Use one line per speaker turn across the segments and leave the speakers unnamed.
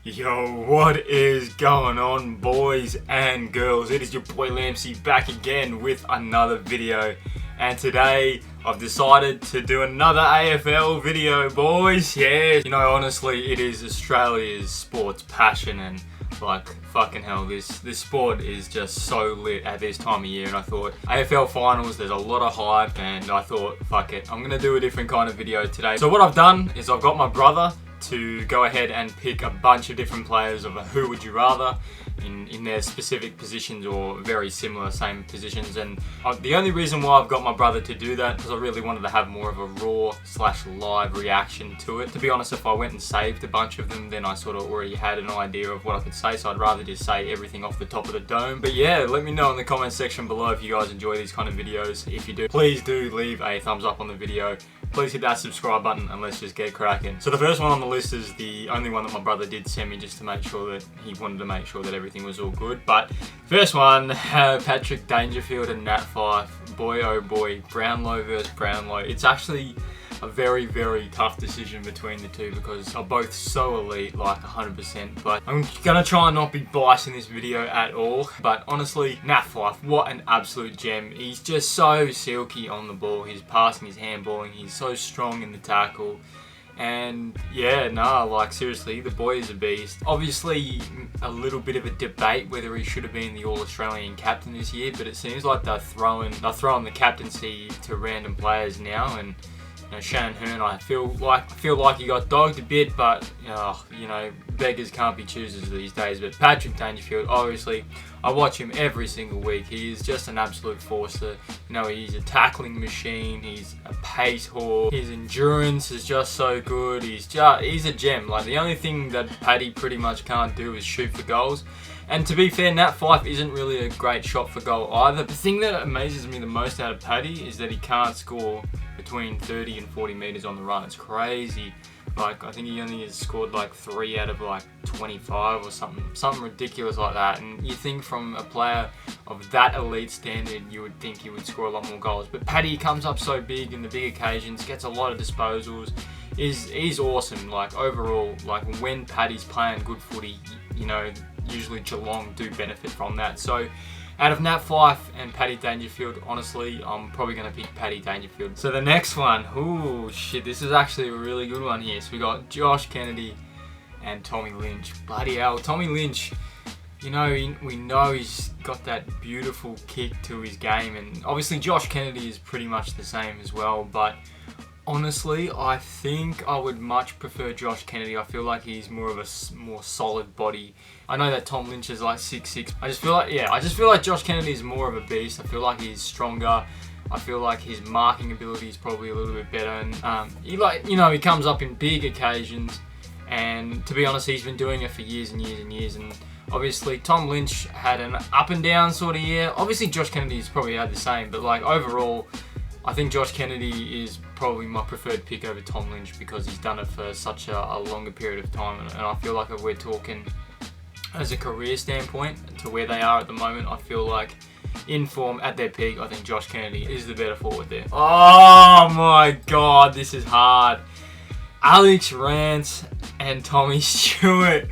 Yo, what is going on, boys and girls? It is your boy lampzay back again with another video, and today I've decided to do another AFL video, boys. Yeah, you know, honestly, it is Australia's sports passion, and like fucking hell, this sport is just so lit at this time of year. And I thought AFL finals, there's a lot of hype, and I thought, fuck it, I'm gonna do a different kind of video today. So what I've done is I've got my brother to go ahead and pick a bunch of different players of a who would you rather in their specific positions or very similar same positions. And the only reason why I've got my brother to do that because I really wanted to have more of a raw / live reaction to it. To be honest, if I went and saved a bunch of them, then I sort of already had an idea of what I could say, so I'd rather just say everything off the top of the dome. But yeah, let me know in the comment section below if you guys enjoy these kind of videos. If you do, please do leave a thumbs up on the video. Please hit that subscribe button and let's just get cracking. So the first one on the list is the only one that my brother did send me just to make sure that he wanted to make sure that everything was all good. But first one, Patrick Dangerfield and Nat Fife. Boy oh boy, Brownlow versus Brownlow. It's actually a very, very tough decision between the two because they're both so elite, like 100%. But I'm gonna try and not be biased in this video at all. But honestly, Nat Fife, what an absolute gem. He's just so silky on the ball. His passing, his handballing, he's so strong in the tackle. And yeah, nah, like seriously, the boy is a beast. Obviously, a little bit of a debate whether he should have been the All-Australian captain this year, but it seems like they're throwing the captaincy to random players now. And you know, Shannon Hearn, I feel like he got dogged a bit, but you know, beggars can't be choosers these days. But Patrick Dangerfield, obviously, I watch him every single week. He is just an absolute force. You know, he's a tackling machine. He's a pace horse. His endurance is just so good. He's a gem. Like the only thing that Paddy pretty much can't do is shoot for goals. And to be fair, Nat Fife isn't really a great shot for goal either. The thing that amazes me the most out of Paddy is that he can't score between 30 and 40 metres on the run. It's crazy. Like, I think he only has scored like 3 out of like 25 or something ridiculous like that. And you think from a player of that elite standard, you would think he would score a lot more goals. But Paddy comes up so big in the big occasions, gets a lot of disposals. He's awesome. Like overall, like when Paddy's playing good footy, you know, usually Geelong do benefit from that. So out of Nat Fife and Paddy Dangerfield, honestly, I'm probably going to pick Paddy Dangerfield. So the next one, ooh, shit, this is actually a really good one here. So we got Josh Kennedy and Tommy Lynch. Bloody hell, Tommy Lynch, you know, we know he's got that beautiful kick to his game. And obviously Josh Kennedy is pretty much the same as well. But honestly, I think I would much prefer Josh Kennedy. I feel like he's more of a more solid body. I know that Tom Lynch is like 6'6". I just feel like Josh Kennedy is more of a beast. I feel like he's stronger. I feel like his marking ability is probably a little bit better. And he comes up in big occasions. And to be honest, he's been doing it for years and years and years. And obviously, Tom Lynch had an up and down sort of year. Obviously, Josh Kennedy's probably had the same. But like overall, I think Josh Kennedy is probably my preferred pick over Tom Lynch because he's done it for such a longer period of time. And I feel like if we're talking as a career standpoint to where they are at the moment, I feel like in form at their peak, I think Josh Kennedy is the better forward there. Oh my God, this is hard. Alex Rance and Tommy Stewart.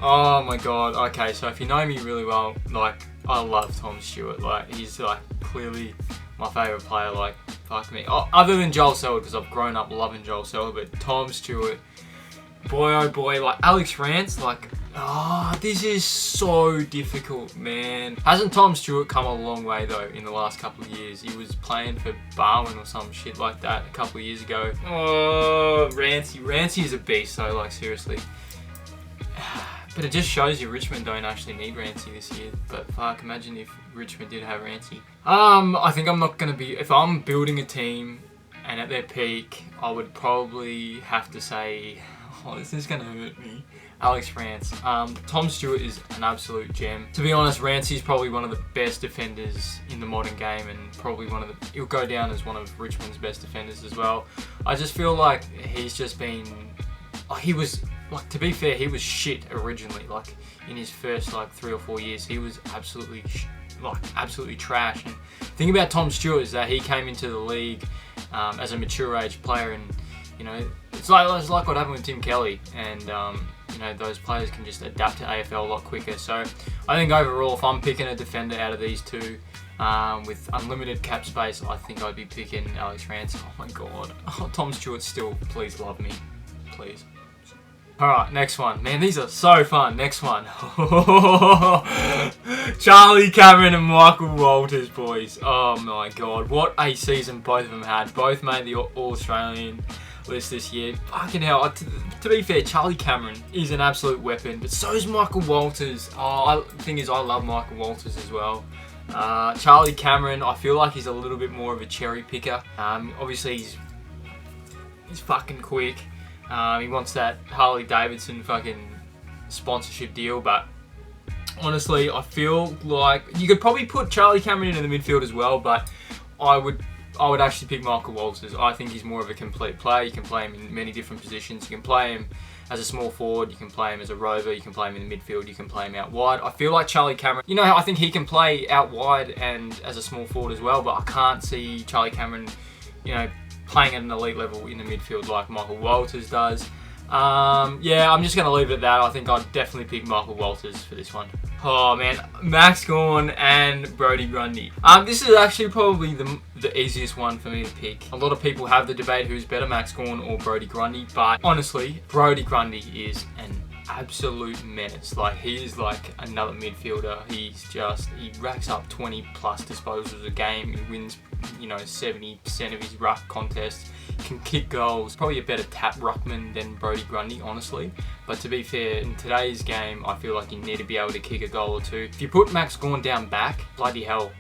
Oh my God. Okay, so if you know me really well, like I love Tom Stewart. Like he's like clearly my favourite player. Like fuck me. Oh, other than Joel Selwood, because I've grown up loving Joel Selwood, but Tom Stewart, boy oh boy. Like Alex Rance, like this is so difficult, man. Hasn't Tom Stewart come a long way though in the last couple of years? He was playing for Barwon or some shit like that a couple of years ago. Oh, Rancey is a beast though, like seriously. But it just shows you Richmond don't actually need Rancey this year. But fuck, imagine if Richmond did have Rancey. I think I'm not gonna be, if I'm building a team and at their peak, I would probably have to say, oh, this is gonna hurt me, Alex Rance. Tom Stewart is an absolute gem. To be honest, Rancey's probably one of the best defenders in the modern game, and probably he'll go down as one of Richmond's best defenders as well. I just feel like he's just been, he was, like, to be fair, he was shit originally. Like in his first like 3 or 4 years, he was absolutely trash. And the thing about Tom Stewart is that he came into the league as a mature age player, and you know, it's like what happened with Tim Kelly, and you know, those players can just adapt to AFL a lot quicker. So I think overall, if I'm picking a defender out of these two with unlimited cap space, I think I'd be picking Alex Rance. Oh my god. Oh, Tom Stewart still, please love me. Please. Alright, next one. Man, these are so fun. Next one. Charlie Cameron and Michael Walters, boys. Oh my god. What a season both of them had. Both made the All-Australian list this year. Fucking hell. To be fair, Charlie Cameron is an absolute weapon, but so is Michael Walters. Oh, the thing is, I love Michael Walters as well. Charlie Cameron, I feel like he's a little bit more of a cherry picker. Obviously, he's fucking quick. He wants that Harley Davidson fucking sponsorship deal, but honestly, I feel like you could probably put Charlie Cameron in the midfield as well, but I would actually pick Michael Walters. I think he's more of a complete player. You can play him in many different positions. You can play him as a small forward, you can play him as a rover, you can play him in the midfield, you can play him out wide. I feel like Charlie Cameron, you know, I think he can play out wide and as a small forward as well, but I can't see Charlie Cameron, you know, playing at an elite level in the midfield like Michael Walters does. Yeah, I'm just going to leave it at that. I think I'd definitely pick Michael Walters for this one. Oh man, Max Gawn and Brody Grundy. This is actually probably the easiest one for me to pick. A lot of people have the debate who's better, Max Gawn or Brody Grundy, but honestly, Brody Grundy is an absolute menace. Like, he is like another midfielder. He racks up 20 plus disposals a game. He wins, you know, 70% of his ruck contests. Can kick goals. Probably a better tap ruckman than Brody Grundy, honestly. But to be fair, in today's game, I feel like you need to be able to kick a goal or two. If you put Max Gawn down back, bloody hell,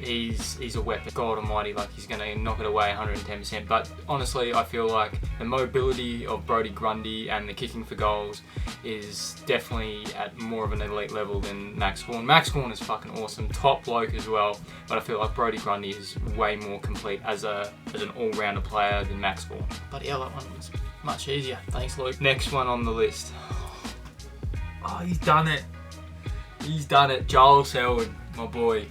he's a weapon. God almighty, like, he's going to knock it away 110%. But honestly, I feel like the mobility of Brody Grundy and the kicking for goals is definitely at more of an elite level than Max Gawn. Max Gawn is fucking awesome, top bloke as well, but I feel like Brody Grundy is way more complete as an all-rounder player than Max Gawn. But yeah, that one was much easier. Thanks, Luke. Next one on the list. Oh, he's done it. He's done it. Joel Selwood, my boy.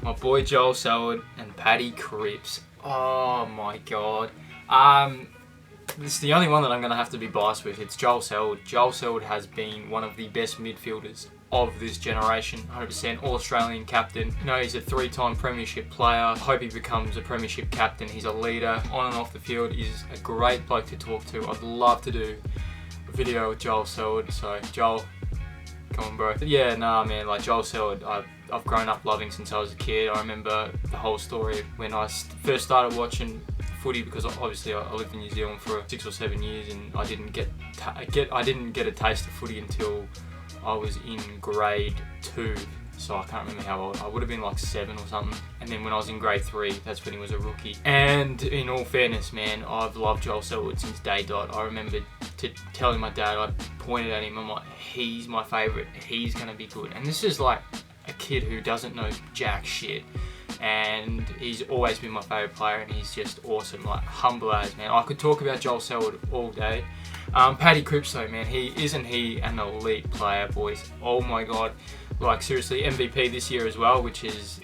My boy Joel Selwood and Paddy Cripps. Oh my god. This is the only one that I'm going to have to be biased with. It's Joel Selwood. Joel Selwood has been one of the best midfielders of this generation. 100% All-Australian captain. You know, he's a 3-time premiership player. Hope he becomes a premiership captain. He's a leader on and off the field. He's a great bloke to talk to. I'd love to do a video with Joel Selwood. So, Joel, come on, bro. But yeah, nah, man, like, Joel Selwood, I've grown up loving since I was a kid. I remember the whole story when I first started watching footy, because obviously I lived in New Zealand for 6 or 7 years, and I didn't get a taste of footy until I was in grade 2. So I can't remember how old. I would have been like 7 or something. And then when I was in grade 3, that's when he was a rookie. And in all fairness, man, I've loved Joel Selwood since day dot. I remember telling my dad, I pointed at him, I'm like, he's my favourite. He's going to be good. And this is like a kid who doesn't know jack shit. And he's always been my favourite player, and he's just awesome, like humble as, man. I could talk about Joel Selwood all day. Paddy Cripps though, man, isn't he an elite player, boys? Oh my god, like seriously, MVP this year as well, which is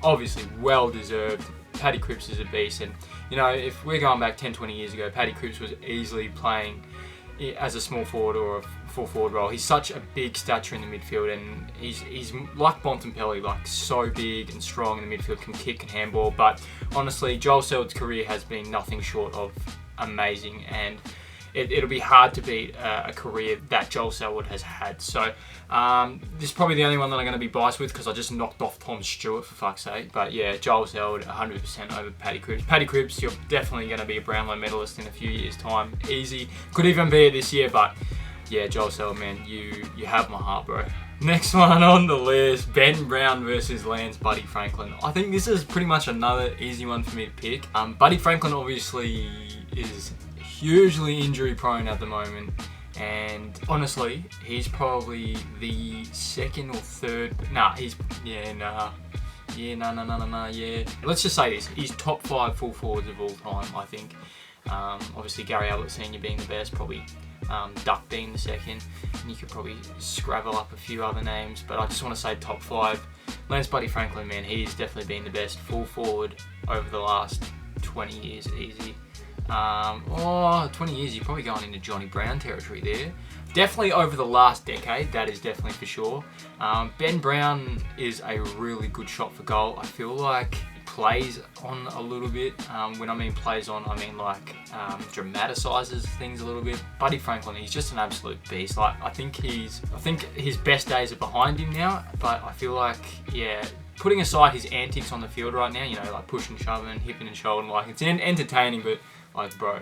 obviously well deserved. Paddy Cripps is a beast, and you know, if we're going back 10-20 years ago, Paddy Cripps was easily playing as a small forward or a full forward role. He's such a big stature in the midfield, and he's like Bontempelli, like so big and strong in the midfield, can kick and handball. But honestly, Joel Selwood's career has been nothing short of amazing, and it'll be hard to beat a career that Joel Selwood has had. So this is probably the only one that I'm going to be biased with, because I just knocked off Tom Stewart, for fuck's sake. But yeah, Joel Selwood 100% over Paddy Cripps. Paddy Cripps, you're definitely going to be a Brownlow medalist in a few years' time. Easy. Could even be it this year, but yeah, Joel Selwood, man, you have my heart, bro. Next one on the list, Ben Brown versus Lance Buddy Franklin. I think this is pretty much another easy one for me to pick. Buddy Franklin obviously is hugely injury prone at the moment, and honestly, he's probably the second or third. Let's just say this: he's top 5 full forwards of all time, I think. Obviously, Gary Ablett Senior being the best, probably Duck being the second, and you could probably scrabble up a few other names, but I just want to say top 5. Lance Buddy Franklin, man, he's definitely been the best full forward over the last 20 years, easy. 20 years, you're probably going into Johnny Brown territory there. definitely over the last decade, that is definitely for sure. Ben Brown is a really good shot for goal. I feel like he plays on a little bit. When I mean plays on, I mean like dramatizes things a little bit. Buddy Franklin, he's just an absolute beast. Like I think his best days are behind him now, but I feel like, yeah, putting aside his antics on the field right now, you know, like pushing, shoving, hipping and shouldering, like it's entertaining, but like, bro,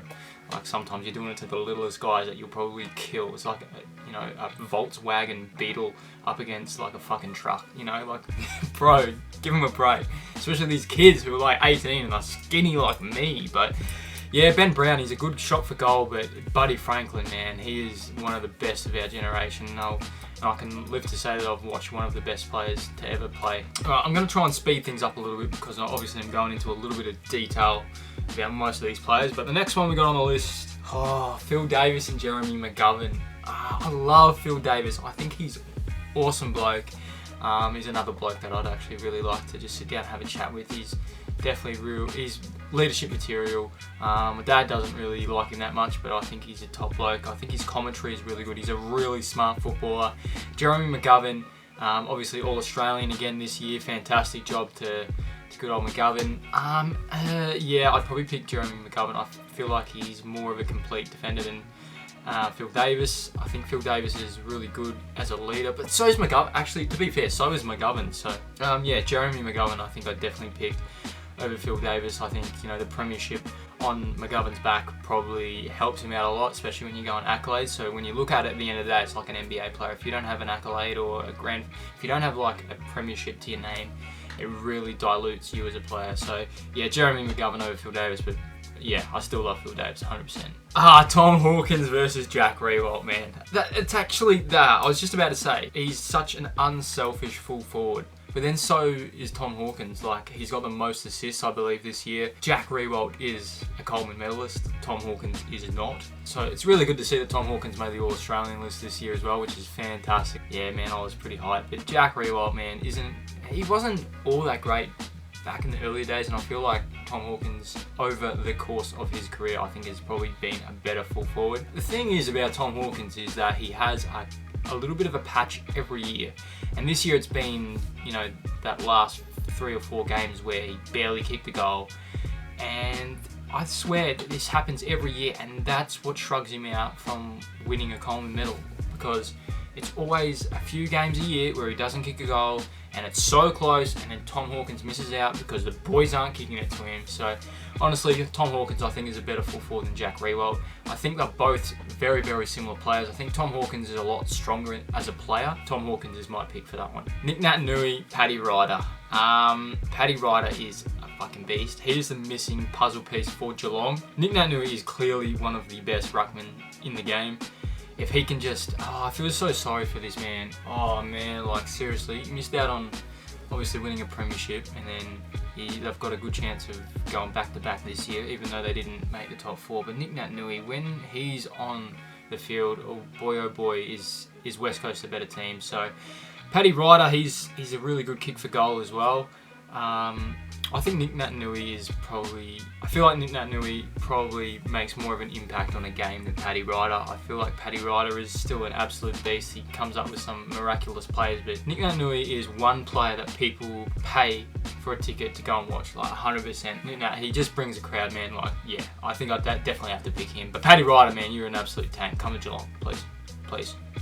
like sometimes you're doing it to the littlest guys that you'll probably kill. It's like, you know, a Volkswagen Beetle up against like a fucking truck, you know, like, bro, give him a break. Especially these kids who are like 18 and are skinny like me. But yeah, Ben Brown, he's a good shot for goal, but Buddy Franklin, man, he is one of the best of our generation. And I can live to say that I've watched one of the best players to ever play. Alright, I'm going to try and speed things up a little bit because obviously I'm going into a little bit of detail about most of these players. But the next one we got on the list, Phil Davis and Jeremy McGovern. I love Phil Davis. I think he's awesome bloke. He's another bloke that I'd actually really like to just sit down and have a chat with. He's definitely he's leadership material. My dad doesn't really like him that much, but I think he's a top bloke. I think his commentary is really good. He's a really smart footballer. Jeremy McGovern, obviously all Australian again this year. Fantastic job to good old McGovern. Yeah, I'd probably pick Jeremy McGovern. I feel like he's more of a complete defender than Phil Davis. I think Phil Davis is really good as a leader, but so is McGovern. Actually, to be fair, so is McGovern. So yeah, Jeremy McGovern I think I'd definitely pick over Phil Davis. I think, you know, the premiership on McGovern's back probably helps him out a lot, especially when you go on accolades. So when you look at it at the end of the day, it's like an NBA player. If you don't have an accolade or if you don't have like a premiership to your name, it really dilutes you as a player. So yeah, Jeremy McGovern over Phil Davis, but yeah, I still love Phil Davis 100%. Tom Hawkins versus Jack Riewoldt, man. It's actually that. I was just about to say, he's such an unselfish full forward. But then so is Tom Hawkins. Like, he's got the most assists, I believe, this year. Jack Riewoldt is a Coleman medalist. Tom Hawkins is not. So it's really good to see that Tom Hawkins made the All-Australian list this year as well, which is fantastic. Yeah, man, I was pretty hyped. But Jack Riewoldt, man, he wasn't all that great back in the earlier days, and I feel like Tom Hawkins, over the course of his career, I think has probably been a better full forward. The thing is about Tom Hawkins is that he has a little bit of a patch every year, and this year it's been, you know, that last 3 or 4 games where he barely kicked a goal, and I swear that this happens every year, and that's what shrugs him out from winning a Coleman medal, because it's always a few games a year where he doesn't kick a goal and it's so close, and then Tom Hawkins misses out because the boys aren't kicking it to him. So honestly, Tom Hawkins I think is a better full forward than Jack Riewoldt. I think they're both very, very similar players. I think Tom Hawkins is a lot stronger as a player. Tom Hawkins is my pick for that one. Nick Naitanui, Paddy Ryder. Paddy Ryder is a fucking beast. He is the missing puzzle piece for Geelong. Nick Naitanui is clearly one of the best ruckmen in the game. If he can just, I feel so sorry for this man. Oh man, like seriously, he missed out on obviously winning a premiership, and then they've got a good chance of going back to back this year, even though they didn't make the top 4. But Nick Naitanui, when he's on the field, oh boy, is West Coast a better team. So Paddy Ryder, he's a really good kick for goal as well. I think Nick Naitanui I feel like Nick Naitanui probably makes more of an impact on a game than Paddy Ryder. I feel like Paddy Ryder is still an absolute beast. He comes up with some miraculous plays, but Nick Naitanui is one player that people pay for a ticket to go and watch, like 100%. He just brings a crowd, man. Like, yeah, I think I'd definitely have to pick him. But Paddy Ryder, man, you're an absolute tank. Come to Geelong, please.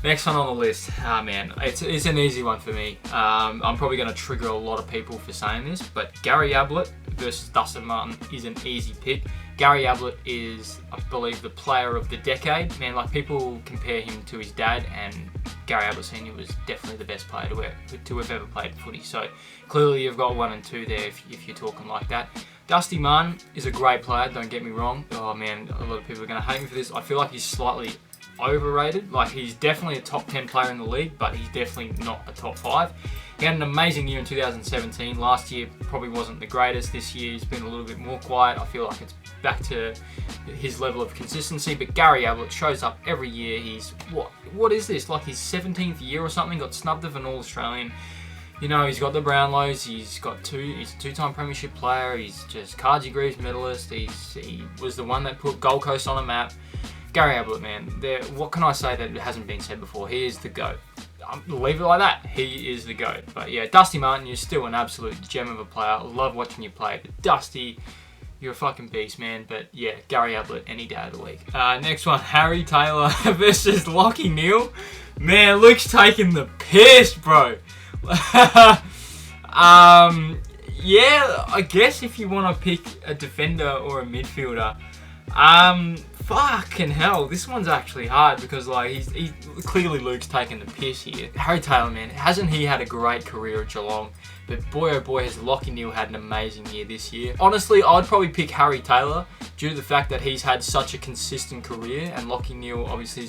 Next one on the list, man, it's an easy one for me. I'm probably going to trigger a lot of people for saying this, but Gary Ablett versus Dustin Martin is an easy pick. Gary Ablett is, I believe, the player of the decade. Man, like, people compare him to his dad, and Gary Ablett Sr. was definitely the best player to have ever played footy. So clearly you've got 1 and 2 there if you're talking like that. Dusty Martin is a great player, don't get me wrong. Oh man, a lot of people are going to hate me for this. I feel like he's slightly overrated. Like, he's definitely a top 10 player in the league, but he's definitely not a top 5. He had an amazing year in 2017. Last year probably wasn't the greatest. This year he's been a little bit more quiet. I feel like it's back to his level of consistency. But Gary Ablett shows up every year. He's what is this? Like his 17th year or something? Got snubbed of an All-Australian. You know, he's got the Brownlows. He's a 2-time premiership player. He's just Cardsy Greaves medalist. He was the one that put Gold Coast on a map. Gary Ablett, man. What can I say that hasn't been said before? He is the GOAT. Leave it like that. He is the GOAT. But yeah, Dusty Martin, you're still an absolute gem of a player. I love watching you play. But Dusty, you're a fucking beast, man. But yeah, Gary Ablett any day of the week. Next one, Harry Taylor versus Lachie Neale. Man, Luke's taking the piss, bro. Yeah, I guess if you want to pick a defender or a midfielder, fucking hell, this one's actually hard because like he's clearly Luke's taking the piss here. Harry Taylor, man, hasn't he had a great career at Geelong? But boy oh boy has Lachie Neale had an amazing year this year. Honestly, I'd probably pick Harry Taylor due to the fact that he's had such a consistent career, and Lachie Neale obviously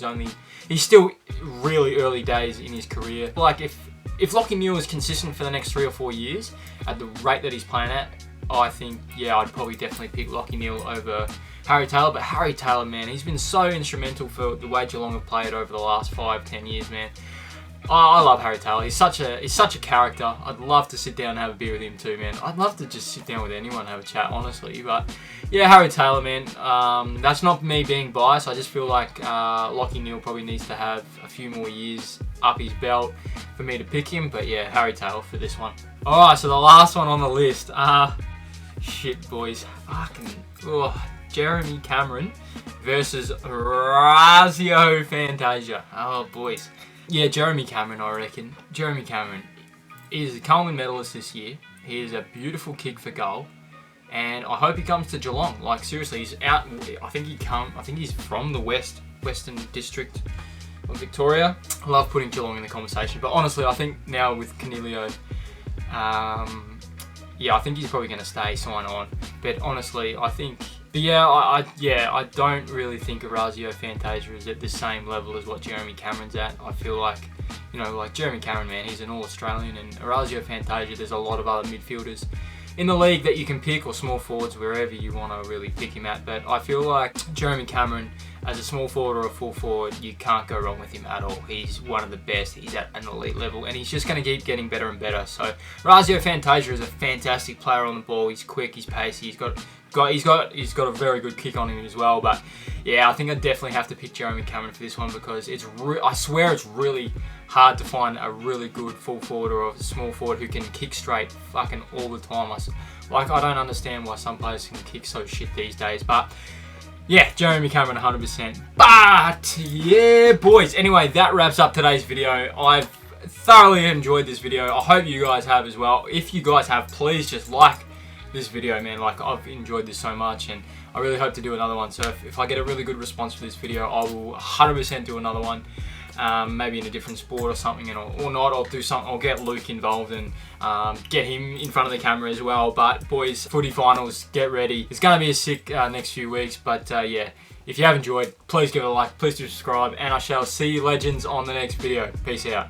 he's still really early days in his career. Like if Lachie Neale is consistent for the next 3 or 4 years at the rate that he's playing at, I think, yeah, I'd probably definitely pick Lachie Neale over Harry Taylor. But Harry Taylor, man, he's been so instrumental for the way Geelong have played over the last 5-10 years, man. I love Harry Taylor. He's such a character. I'd love to sit down and have a beer with him too, man. I'd love to just sit down with anyone and have a chat, honestly. But yeah, Harry Taylor, man. That's not me being biased. I just feel like Lachie Neale probably needs to have a few more years up his belt for me to pick him. But yeah, Harry Taylor for this one. Alright, so the last one on the list. Shit, boys. Jeremy Cameron versus Azio Fantasia. Oh, boys. Yeah, Jeremy Cameron, I reckon. Jeremy Cameron is a Coleman medalist this year. He is a beautiful kick for goal, and I hope he comes to Geelong. Like seriously, he's out. I think he's from the Western District of Victoria. I love putting Geelong in the conversation, but honestly, I think now with Canelio, yeah, I think he's probably going to sign on. But honestly, I think. But yeah, I don't really think Azio Fantasia is at the same level as what Jeremy Cameron's at. I feel like, like Jeremy Cameron, man, he's an All-Australian, and Azio Fantasia, there's a lot of other midfielders in the league that you can pick, or small forwards, wherever you want to really pick him at. But I feel like Jeremy Cameron, as a small forward or a full forward, you can't go wrong with him at all. He's one of the best. He's at an elite level, and he's just going to keep getting better and better. So Azio Fantasia is a fantastic player on the ball. He's quick, he's pacey, he's got a very good kick on him as well. But yeah, I think I definitely have to pick Jeremy Cameron for this one because I swear it's really hard to find a really good full forward or a small forward who can kick straight fucking all the time. I don't understand why some players can kick so shit these days. But yeah, Jeremy Cameron 100%. But yeah, boys. Anyway, that wraps up today's video. I've thoroughly enjoyed this video. I hope you guys have as well. If you guys have, please just like this video, man. Like, I've enjoyed this so much, and I really hope to do another one. So if I get a really good response for this video, I will 100% do another one. Maybe in a different sport or something, or not. I'll do something. I'll get Luke involved and get him in front of the camera as well. But boys, footy finals, get ready. It's going to be a sick next few weeks. But yeah, if you have enjoyed, please give it a like, please do subscribe, and I shall see you legends on the next video. Peace out.